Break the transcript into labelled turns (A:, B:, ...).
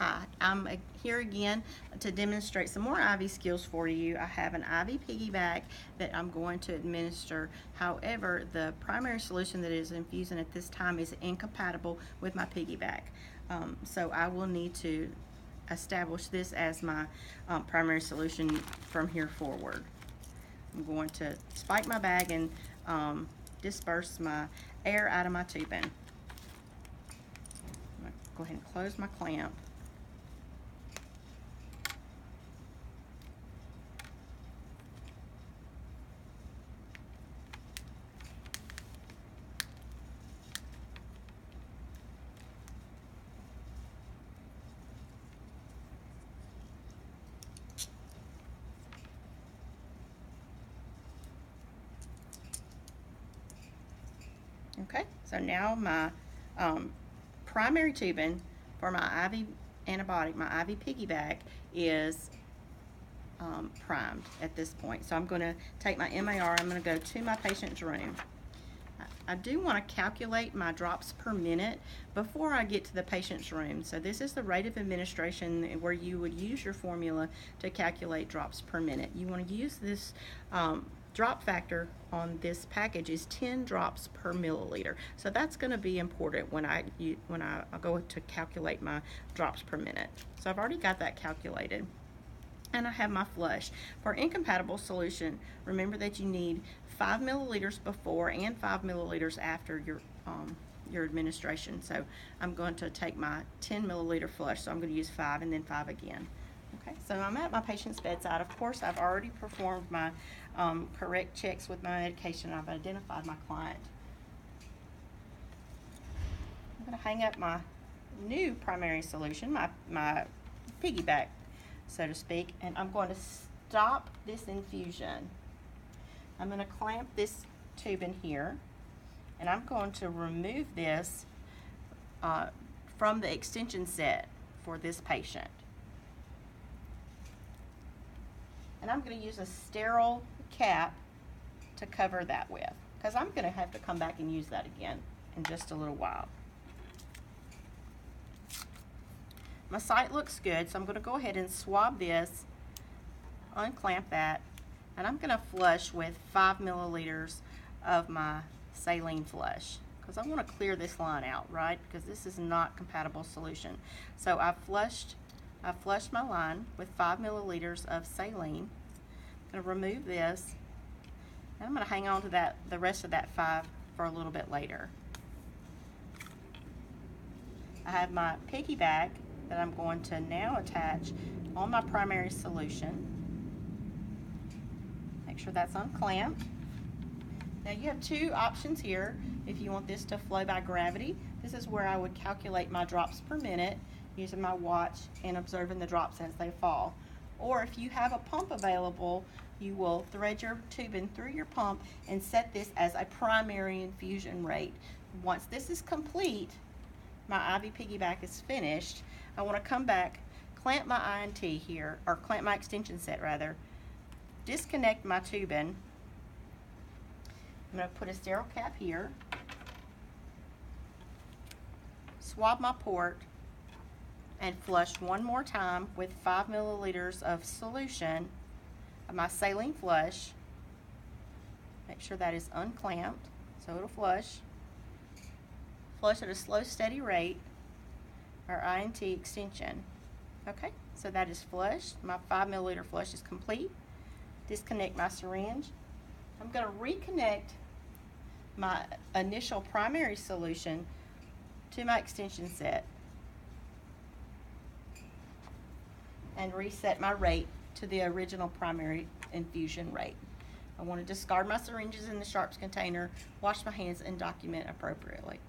A: Hi, I'm here again to demonstrate some more IV skills for you. I have an IV piggyback that I'm going to administer. However, the primary solution that is infusing at this time is incompatible with my piggyback. So I will need to establish this as my primary solution from here forward. I'm going to spike my bag and disperse my air out of my tubing. I'm going to go ahead and close my clamp. Okay, so now my primary tubing for my IV antibiotic, my IV piggyback, is primed at this point. So I'm going to take my MAR, I'm going to go to my patient's room. I do want to calculate my drops per minute before I get to the patient's room. So this is the rate of administration where you would use your formula to calculate drops per minute. You want to use this drop factor on this package is 10 drops per milliliter. So that's going to be important when I go to calculate my drops per minute. So I've already got that calculated. And I have my flush. For incompatible solution, remember that you need 5 milliliters before and 5 milliliters after your administration. So I'm going to take my 10 milliliter flush, so I'm going to use 5 and then 5 again. Okay, so I'm at my patient's bedside. Of course, I've already performed my correct checks with my medication. I've identified my client. I'm going to hang up my new primary solution, my piggyback, so to speak, and I'm going to stop this infusion. I'm going to clamp this tube in here, and I'm going to remove this from the extension set for this patient. And I'm going to use a sterile cap to cover that with, because I'm going to have to come back and use that again in just a little while. My site looks good, so I'm going to go ahead and swab this, unclamp that, and I'm going to flush with 5 milliliters of my saline flush, because I want to clear this line out, right? Because this is not compatible solution. So I flushed my line with 5 milliliters of saline. I'm going to remove this, and I'm going to hang on to the rest of that 5 for a little bit later. I have my piggyback that I'm going to now attach on my primary solution. Make sure that's unclamped. Now you have two options here. If you want this to flow by gravity, this is where I would calculate my drops per minute using my watch and observing the drops as they fall. Or if you have a pump available, you will thread your tubing through your pump and set this as a primary infusion rate. Once this is complete, my IV piggyback is finished, I want to come back, clamp my INT here, or clamp my extension set rather, disconnect my tubing. I'm going to put a sterile cap here, swab my port, and flush one more time with 5 milliliters of solution of my saline flush. Make sure that is unclamped so it'll flush. Flush at a slow, steady rate, our INT extension. Okay, so that is flushed. My 5 milliliter flush is complete. Disconnect my syringe. I'm going to reconnect my initial primary solution to my extension set and reset my rate to the original primary infusion rate. I want to discard my syringes in the sharps container, wash my hands, and document appropriately.